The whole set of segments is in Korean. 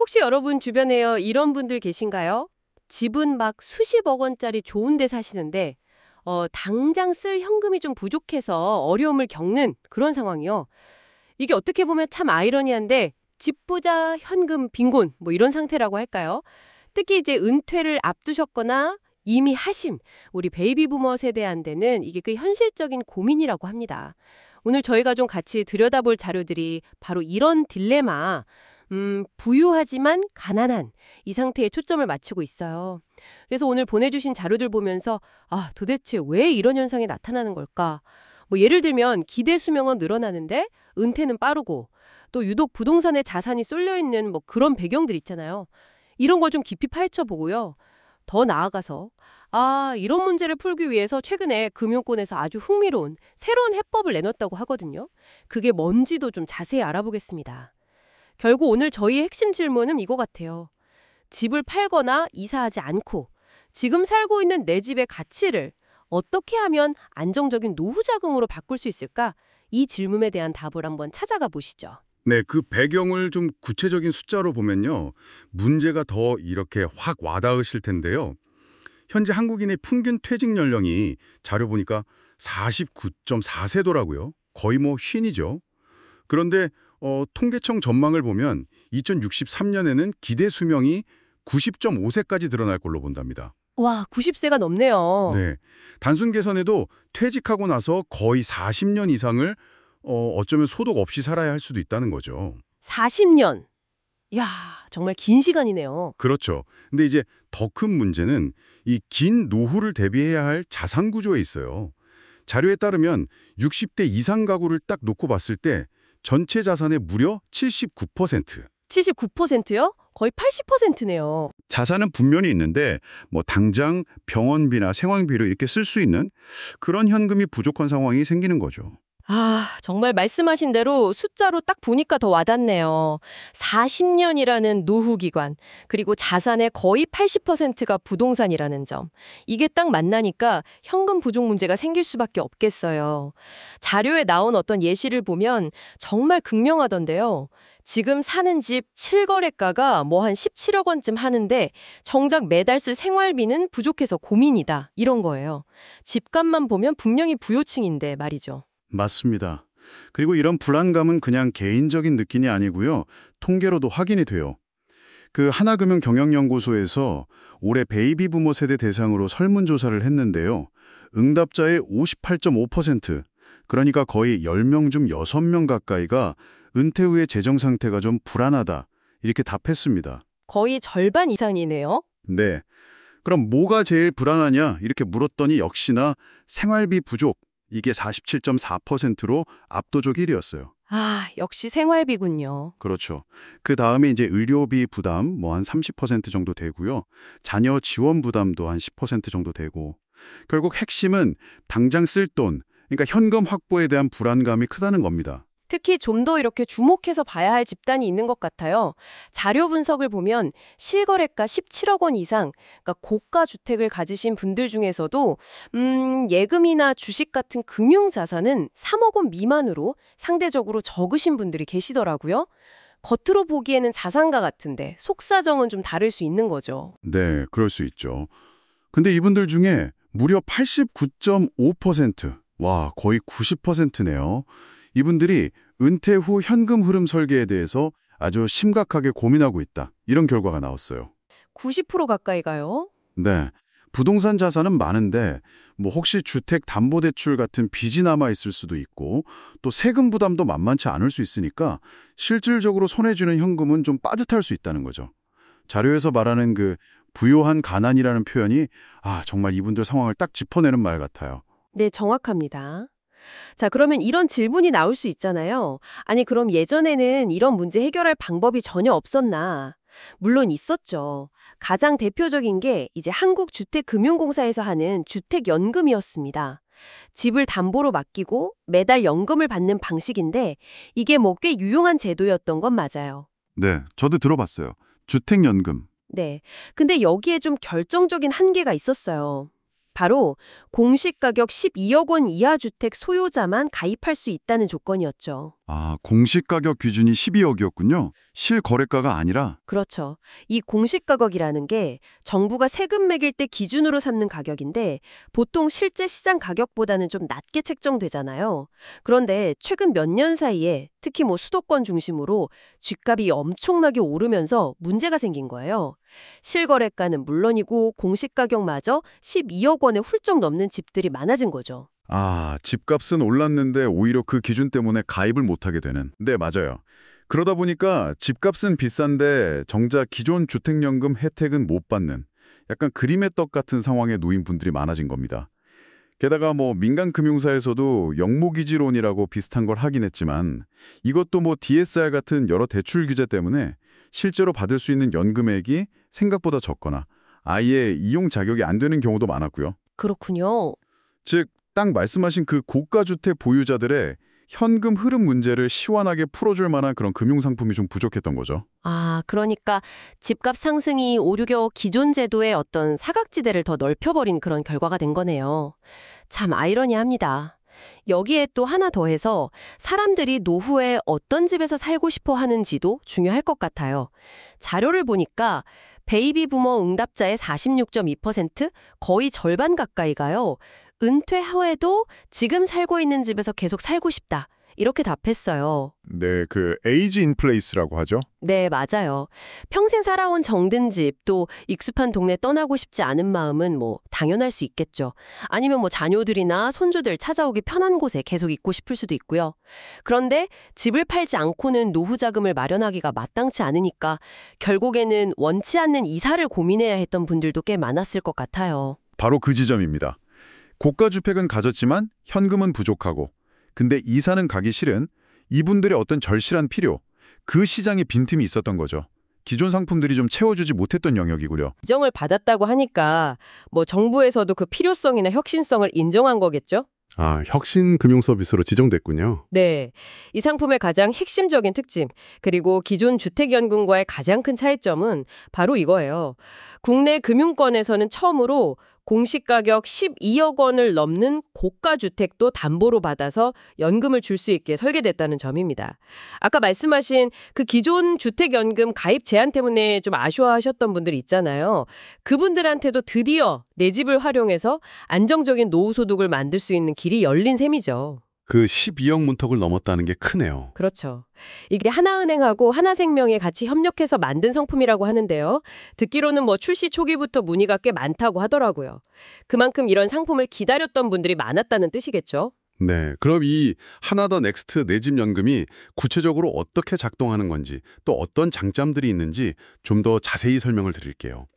혹시 여러분 주변에요, 이런 분들 계신가요? 집은 막 수십억 원짜리 좋은 데 사시는데 당장 쓸 현금이 좀 부족해서 어려움을 겪는 그런 상황이요. 이게 어떻게 보면 참 아이러니한데 집 부자, 현금 빈곤 뭐 이런 상태라고 할까요? 특히 이제 은퇴를 앞두셨거나 이미 하신 우리 베이비 부머 세대한테는 이게 그 현실적인 고민이라고 합니다. 오늘 저희가 좀 같이 들여다볼 자료들이 바로 이런 딜레마, 부유하지만 가난한 이 상태에 초점을 맞추고 있어요. 그래서 오늘 보내주신 자료들 보면서 도대체 왜 이런 현상이 나타나는 걸까? 뭐 예를 들면 기대 수명은 늘어나는데 은퇴는 빠르고 또 유독 부동산에 자산이 쏠려 있는 뭐 그런 배경들 있잖아요. 이런 걸 좀 깊이 파헤쳐 보고요. 더 나아가서 이런 문제를 풀기 위해서 최근에 금융권에서 아주 흥미로운 새로운 해법을 내놨다고 하거든요. 그게 뭔지도 좀 자세히 알아보겠습니다. 결국 오늘 저희의 핵심 질문은 이거 같아요. 집을 팔거나 이사하지 않고 지금 살고 있는 내 집의 가치를 어떻게 하면 안정적인 노후 자금으로 바꿀 수 있을까? 이 질문에 대한 답을 한번 찾아가 보시죠. 네, 그 배경을 좀 구체적인 숫자로 보면요. 문제가 더 이렇게 확 와닿으실 텐데요. 현재 한국인의 평균 퇴직 연령이 자료 보니까 49.4세더라고요. 거의 뭐 쉰이죠. 그런데 통계청 전망을 보면 2063년에는 기대 수명이 90.5세까지 늘어날 걸로 본답니다. 와, 90세가 넘네요. 네, 단순 계산해도 퇴직하고 나서 거의 40년 이상을 어쩌면 소득 없이 살아야 할 수도 있다는 거죠. 40년. 야, 정말 긴 시간이네요. 그렇죠. 근데 이제 더 큰 문제는 이 긴 노후를 대비해야 할 자산 구조에 있어요. 자료에 따르면 60대 이상 가구를 딱 놓고 봤을 때 전체 자산의 무려 79%. 79%요? 거의 80%네요. 자산은 분명히 있는데 뭐 당장 병원비나 생활비로 이렇게 쓸 수 있는 그런 현금이 부족한 상황이 생기는 거죠. 정말 말씀하신 대로 숫자로 딱 보니까 더 와닿네요. 40년이라는 노후 기간, 그리고 자산의 거의 80%가 부동산이라는 점. 이게 딱 만나니까 현금 부족 문제가 생길 수밖에 없겠어요. 자료에 나온 어떤 예시를 보면 정말 극명하던데요. 지금 사는 집 7거래가가 뭐 한 17억 원쯤 하는데 정작 매달 쓸 생활비는 부족해서 고민이다. 이런 거예요. 집값만 보면 분명히 부요층인데 말이죠. 맞습니다. 그리고 이런 불안감은 그냥 개인적인 느낌이 아니고요. 통계로도 확인이 돼요. 그 하나금융 경영연구소에서 올해 베이비 부모 세대 대상으로 설문조사를 했는데요. 응답자의 58.5%, 그러니까 거의 10명 중 6명 가까이가 은퇴 후의 재정 상태가 좀 불안하다, 이렇게 답했습니다. 거의 절반 이상이네요. 네. 그럼 뭐가 제일 불안하냐? 이렇게 물었더니 역시나 생활비 부족, 이게 47.4%로 압도적 1위였어요. 역시 생활비군요. 그렇죠. 그 다음에 이제 의료비 부담 뭐 한 30% 정도 되고요. 자녀 지원 부담도 한 10% 정도 되고. 결국 핵심은 당장 쓸 돈, 그러니까 현금 확보에 대한 불안감이 크다는 겁니다. 특히 좀 더 이렇게 주목해서 봐야 할 집단이 있는 것 같아요. 자료 분석을 보면 실거래가 17억 원 이상, 그러니까 고가 주택을 가지신 분들 중에서도 예금이나 주식 같은 금융 자산은 3억 원 미만으로 상대적으로 적으신 분들이 계시더라고요. 겉으로 보기에는 자산가 같은데 속사정은 좀 다를 수 있는 거죠. 네, 그럴 수 있죠. 근데 이분들 중에 무려 89.5%, 와, 거의 90%네요. 이분들이 은퇴 후 현금 흐름 설계에 대해서 아주 심각하게 고민하고 있다. 이런 결과가 나왔어요. 90% 가까이 가요? 네. 부동산 자산은 많은데 뭐 혹시 주택담보대출 같은 빚이 남아 있을 수도 있고 또 세금 부담도 만만치 않을 수 있으니까 실질적으로 손에 쥐는 현금은 좀 빠듯할 수 있다는 거죠. 자료에서 말하는 그 부요한 가난이라는 표현이 정말 이분들 상황을 딱 짚어내는 말 같아요. 네, 정확합니다. 자, 그러면 이런 질문이 나올 수 있잖아요. 아니, 그럼 예전에는 이런 문제 해결할 방법이 전혀 없었나? 물론 있었죠. 가장 대표적인 게 이제 한국주택금융공사에서 하는 주택연금이었습니다. 집을 담보로 맡기고 매달 연금을 받는 방식인데 이게 뭐 꽤 유용한 제도였던 건 맞아요. 네, 저도 들어봤어요. 주택연금. 네. 근데 여기에 좀 결정적인 한계가 있었어요. 바로 공시가격 12억 원 이하 주택 소유자만 가입할 수 있다는 조건이었죠. 아, 공시 가격 기준이 12억이었군요. 실거래가가 아니라. 그렇죠. 이 공시가격이라는 게 정부가 세금 매길 때 기준으로 삼는 가격인데 보통 실제 시장 가격보다는 좀 낮게 책정되잖아요. 그런데 최근 몇 년 사이에 특히 수도권 중심으로 쥐값이 엄청나게 오르면서 문제가 생긴 거예요. 실거래가는 물론이고 공시가격마저 12억 원에 훌쩍 넘는 집들이 많아진 거죠. 아, 집값은 올랐는데 오히려 그 기준 때문에 가입을 못하게 되는. 네, 맞아요. 그러다 보니까 집값은 비싼데 정작 기존 주택연금 혜택은 못 받는 약간 그림의 떡 같은 상황에 놓인 분들이 많아진 겁니다. 게다가 민간금융사에서도 영모기지론이라고 비슷한 걸 하긴 했지만 이것도 DSR 같은 여러 대출 규제 때문에 실제로 받을 수 있는 연금액이 생각보다 적거나 아예 이용 자격이 안 되는 경우도 많았고요. 그렇군요. 즉, 딱 말씀하신 그 고가주택 보유자들의 현금 흐름 문제를 시원하게 풀어줄 만한 그런 금융상품이 좀 부족했던 거죠. 아, 그러니까 집값 상승이 오히려 기존 제도의 어떤 사각지대를 더 넓혀버린 그런 결과가 된 거네요. 참 아이러니합니다. 여기에 또 하나 더해서 사람들이 노후에 어떤 집에서 살고 싶어 하는지도 중요할 것 같아요. 자료를 보니까 베이비 부머 응답자의 46.2%, 거의 절반 가까이가요. 은퇴 후에도 지금 살고 있는 집에서 계속 살고 싶다. 이렇게 답했어요. 네, 그 에이지 인 플레이스라고 하죠. 네, 맞아요. 평생 살아온 정든 집, 또 익숙한 동네 떠나고 싶지 않은 마음은 당연할 수 있겠죠. 아니면 자녀들이나 손주들 찾아오기 편한 곳에 계속 있고 싶을 수도 있고요. 그런데 집을 팔지 않고는 노후 자금을 마련하기가 마땅치 않으니까 결국에는 원치 않는 이사를 고민해야 했던 분들도 꽤 많았을 것 같아요. 바로 그 지점입니다. 고가주택은 가졌지만 현금은 부족하고 근데 이사는 가기 싫은 이분들의 어떤 절실한 필요, 그 시장에 빈틈이 있었던 거죠. 기존 상품들이 좀 채워주지 못했던 영역이고요. 지정을 받았다고 하니까 정부에서도 그 필요성이나 혁신성을 인정한 거겠죠? 아, 혁신 금융 서비스로 지정됐군요. 네. 이 상품의 가장 핵심적인 특징, 그리고 기존 주택연금과의 가장 큰 차이점은 바로 이거예요. 국내 금융권에서는 처음으로 공시가격 12억 원을 넘는 고가 주택도 담보로 받아서 연금을 줄 수 있게 설계됐다는 점입니다. 아까 말씀하신 그 기존 주택연금 가입 제한 때문에 좀 아쉬워하셨던 분들 있잖아요. 그분들한테도 드디어 내 집을 활용해서 안정적인 노후 소득을 만들 수 있는 길이 열린 셈이죠. 그 12억 문턱을 넘었다는 게 크네요. 그렇죠. 이게 하나은행하고 하나생명이 같이 협력해서 만든 상품이라고 하는데요. 듣기로는 출시 초기부터 문의가 꽤 많다고 하더라고요. 그만큼 이런 상품을 기다렸던 분들이 많았다는 뜻이겠죠. 네, 그럼 이 하나 더 넥스트 내 집 연금이 구체적으로 어떻게 작동하는 건지 또 어떤 장점들이 있는지 좀 더 자세히 설명을 드릴게요.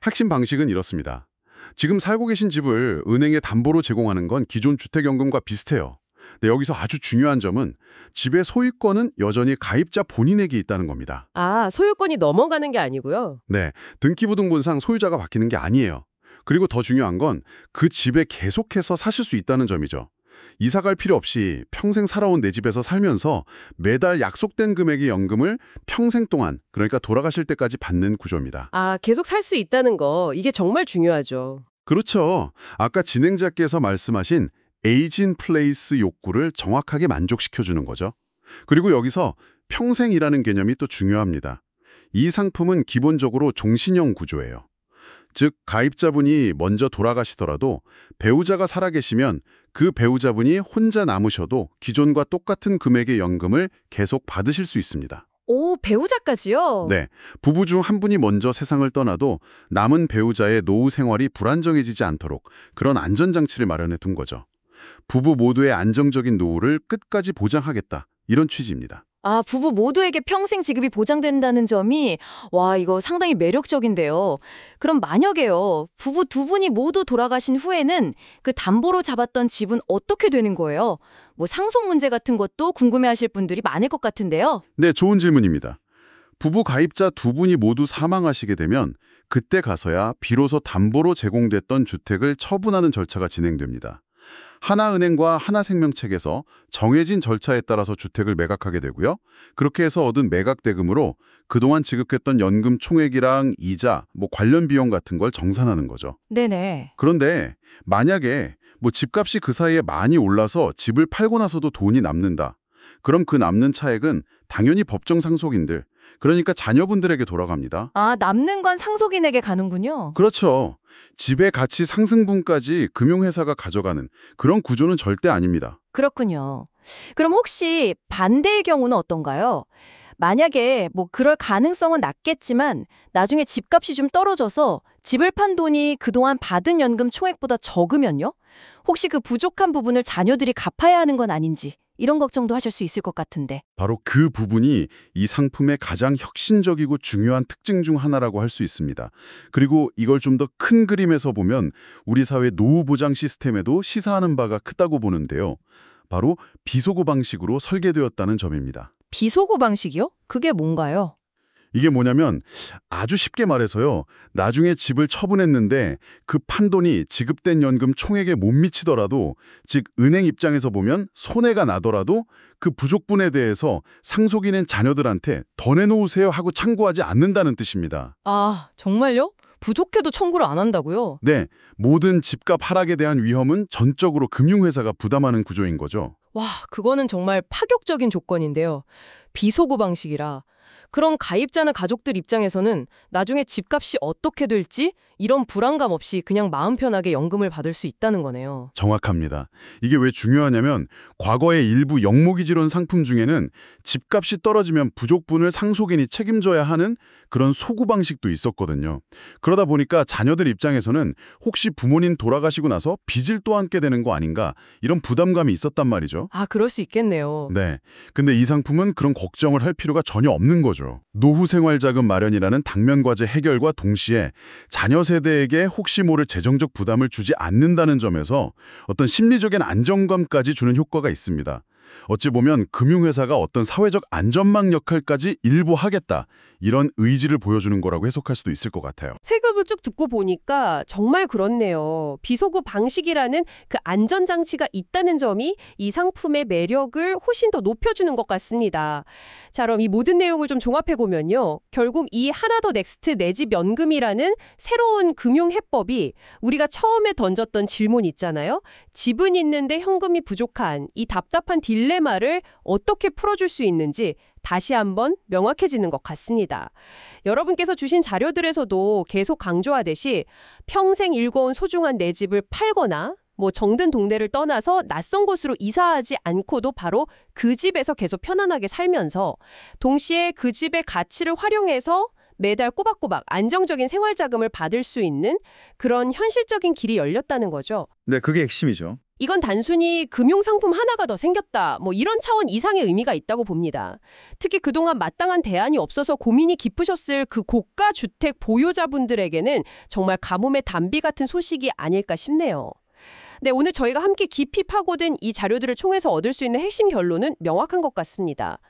핵심 방식은 이렇습니다. 지금 살고 계신 집을 은행에 담보로 제공하는 건 기존 주택연금과 비슷해요. 근데 여기서 아주 중요한 점은 집의 소유권은 여전히 가입자 본인에게 있다는 겁니다. 아, 소유권이 넘어가는 게 아니고요. 네, 등기부등본상 소유자가 바뀌는 게 아니에요. 그리고 더 중요한 건 그 집에 계속해서 사실 수 있다는 점이죠. 이사 갈 필요 없이 평생 살아온 내 집에서 살면서 매달 약속된 금액의 연금을 평생 동안, 그러니까 돌아가실 때까지 받는 구조입니다. 아, 계속 살 수 있다는 거, 이게 정말 중요하죠. 그렇죠. 아까 진행자께서 말씀하신 에이진 플레이스 욕구를 정확하게 만족시켜주는 거죠. 그리고 여기서 평생이라는 개념이 또 중요합니다. 이 상품은 기본적으로 종신형 구조예요. 즉 가입자분이 먼저 돌아가시더라도 배우자가 살아계시면 그 배우자분이 혼자 남으셔도 기존과 똑같은 금액의 연금을 계속 받으실 수 있습니다. 오, 배우자까지요? 네, 부부 중 한 분이 먼저 세상을 떠나도 남은 배우자의 노후 생활이 불안정해지지 않도록 그런 안전장치를 마련해 둔 거죠. 부부 모두의 안정적인 노후를 끝까지 보장하겠다, 이런 취지입니다. 아, 부부 모두에게 평생 지급이 보장된다는 점이 이거 상당히 매력적인데요. 그럼 만약에요, 부부 두 분이 모두 돌아가신 후에는 그 담보로 잡았던 집은 어떻게 되는 거예요? 상속 문제 같은 것도 궁금해하실 분들이 많을 것 같은데요. 네, 좋은 질문입니다. 부부 가입자 두 분이 모두 사망하시게 되면 그때 가서야 비로소 담보로 제공됐던 주택을 처분하는 절차가 진행됩니다. 하나은행과 하나생명책에서 정해진 절차에 따라서 주택을 매각하게 되고요. 그렇게 해서 얻은 매각 대금으로 그동안 지급했던 연금 총액이랑 이자, 관련 비용 같은 걸 정산하는 거죠. 네네. 그런데 만약에 집값이 그 사이에 많이 올라서 집을 팔고 나서도 돈이 남는다. 그럼 그 남는 차액은 당연히 법정 상속인들, 그러니까 자녀분들에게 돌아갑니다. 아, 남는 건 상속인에게 가는군요. 그렇죠. 집의 가치 상승분까지 금융회사가 가져가는 그런 구조는 절대 아닙니다. 그렇군요. 그럼 혹시 반대의 경우는 어떤가요? 만약에 뭐 그럴 가능성은 낮겠지만 나중에 집값이 좀 떨어져서 집을 판 돈이 그동안 받은 연금 총액보다 적으면요? 혹시 그 부족한 부분을 자녀들이 갚아야 하는 건 아닌지 이런 걱정도 하실 수 있을 것 같은데. 바로 그 부분이 이 상품의 가장 혁신적이고 중요한 특징 중 하나라고 할 수 있습니다. 그리고 이걸 좀 더 큰 그림에서 보면 우리 사회 노후 보장 시스템에도 시사하는 바가 크다고 보는데요. 바로 비소구 방식으로 설계되었다는 점입니다. 비소구 방식이요? 그게 뭔가요? 이게 뭐냐면 아주 쉽게 말해서요. 나중에 집을 처분했는데 그 판돈이 지급된 연금 총액에 못 미치더라도, 즉 은행 입장에서 보면 손해가 나더라도 그 부족분에 대해서 상속인인 자녀들한테 더 내놓으세요 하고 청구하지 않는다는 뜻입니다. 아, 정말요? 부족해도 청구를 안 한다고요? 네, 모든 집값 하락에 대한 위험은 전적으로 금융회사가 부담하는 구조인 거죠. 와, 그거는 정말 파격적인 조건인데요. 비소구 방식이라. 그럼 가입자나 가족들 입장에서는 나중에 집값이 어떻게 될지 이런 불안감 없이 그냥 마음 편하게 연금을 받을 수 있다는 거네요. 정확합니다. 이게 왜 중요하냐면 과거의 일부 영모기지론 상품 중에는 집값이 떨어지면 부족분을 상속인이 책임져야 하는 그런 소구 방식도 있었거든요. 그러다 보니까 자녀들 입장에서는 혹시 부모님 돌아가시고 나서 빚을 또 안게 되는 거 아닌가, 이런 부담감이 있었단 말이죠. 아, 그럴 수 있겠네요. 네. 근데 이 상품은 그런 걱정을 할 필요가 전혀 없는 거죠. 노후 생활자금 마련이라는 당면 과제 해결과 동시에 자녀 세대에게 혹시 모를 재정적 부담을 주지 않는다는 점에서 어떤 심리적인 안정감까지 주는 효과가 있습니다. 어찌 보면 금융회사가 어떤 사회적 안전망 역할까지 일부 하겠다, 이런 의지를 보여주는 거라고 해석할 수도 있을 것 같아요. 세급을 쭉 듣고 보니까 정말 그렇네요. 비소구 방식이라는 그 안전장치가 있다는 점이 이 상품의 매력을 훨씬 더 높여주는 것 같습니다. 자, 그럼 이 모든 내용을 좀 종합해보면요. 결국 이 하나 더 넥스트 내 집 연금이라는 새로운 금융해법이 우리가 처음에 던졌던 질문 있잖아요. 집은 있는데 현금이 부족한 이 답답한 딜레마를 어떻게 풀어줄 수 있는지 다시 한번 명확해지는 것 같습니다. 여러분께서 주신 자료들에서도 계속 강조하듯이 평생 일궈온 소중한 내 집을 팔거나 정든 동네를 떠나서 낯선 곳으로 이사하지 않고도 바로 그 집에서 계속 편안하게 살면서 동시에 그 집의 가치를 활용해서 매달 꼬박꼬박 안정적인 생활자금을 받을 수 있는 그런 현실적인 길이 열렸다는 거죠. 네, 그게 핵심이죠. 이건 단순히 금융상품 하나가 더 생겼다, 이런 차원 이상의 의미가 있다고 봅니다. 특히 그동안 마땅한 대안이 없어서 고민이 깊으셨을 그 고가 주택 보유자분들에게는 정말 가뭄의 단비 같은 소식이 아닐까 싶네요. 네, 오늘 저희가 함께 깊이 파고든 이 자료들을 통해서 얻을 수 있는 핵심 결론은 명확한 것 같습니다.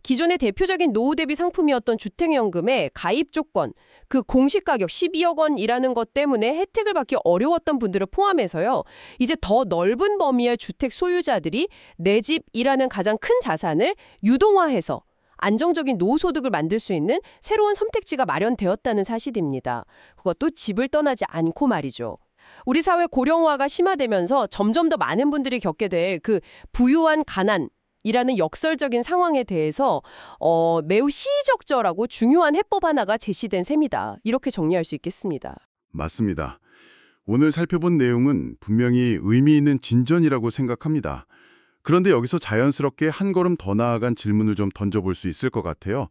기존의 대표적인 노후 대비 상품이었던 주택연금의 가입 조건, 그 공시가격 12억 원이라는 것 때문에 혜택을 받기 어려웠던 분들을 포함해서요. 이제 더 넓은 범위의 주택 소유자들이 내 집이라는 가장 큰 자산을 유동화해서 안정적인 노후 소득을 만들 수 있는 새로운 선택지가 마련되었다는 사실입니다. 그것도 집을 떠나지 않고 말이죠. 우리 사회 고령화가 심화되면서 점점 더 많은 분들이 겪게 될 그 부유한 가난, 이라는 역설적인 상황에 대해서 매우 시의적절하고 중요한 해법 하나가 제시된 셈이다. 이렇게 정리할 수 있겠습니다. 맞습니다. 오늘 살펴본 내용은 분명히 의미 있는 진전이라고 생각합니다. 그런데 여기서 자연스럽게 한 걸음 더 나아간 질문을 좀 던져볼 수 있을 것 같아요.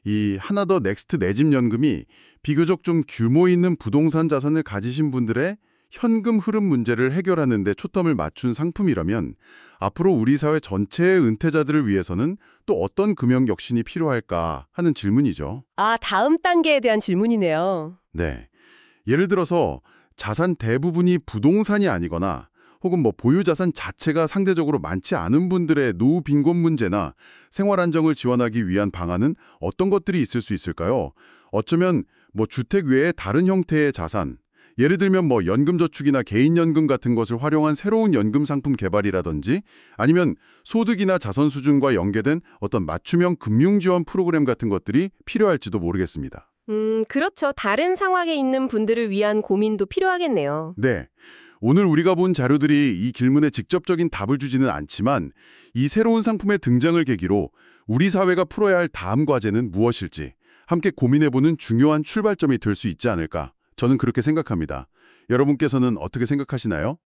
이 하나 더 넥스트 내 집 연금이 비교적 좀 규모 있는 부동산 자산을 가지신 분들의 현금 흐름 문제를 해결하는 데 초점을 맞춘 상품이라면 앞으로 우리 사회 전체의 은퇴자들을 위해서는 또 어떤 금융 혁신이 필요할까 하는 질문이죠. 아, 다음 단계에 대한 질문이네요. 네. 예를 들어서 자산 대부분이 부동산이 아니거나 혹은 보유 자산 자체가 상대적으로 많지 않은 분들의 노후 빈곤 문제나 생활 안정을 지원하기 위한 방안은 어떤 것들이 있을 수 있을까요? 어쩌면 주택 외에 다른 형태의 자산, 예를 들면 연금저축이나 개인연금 같은 것을 활용한 새로운 연금 상품 개발이라든지 아니면 소득이나 자선 수준과 연계된 어떤 맞춤형 금융지원 프로그램 같은 것들이 필요할지도 모르겠습니다. 그렇죠. 다른 상황에 있는 분들을 위한 고민도 필요하겠네요. 네. 오늘 우리가 본 자료들이 이 질문에 직접적인 답을 주지는 않지만 이 새로운 상품의 등장을 계기로 우리 사회가 풀어야 할 다음 과제는 무엇일지 함께 고민해보는 중요한 출발점이 될 수 있지 않을까 저는 그렇게 생각합니다. 여러분께서는 어떻게 생각하시나요?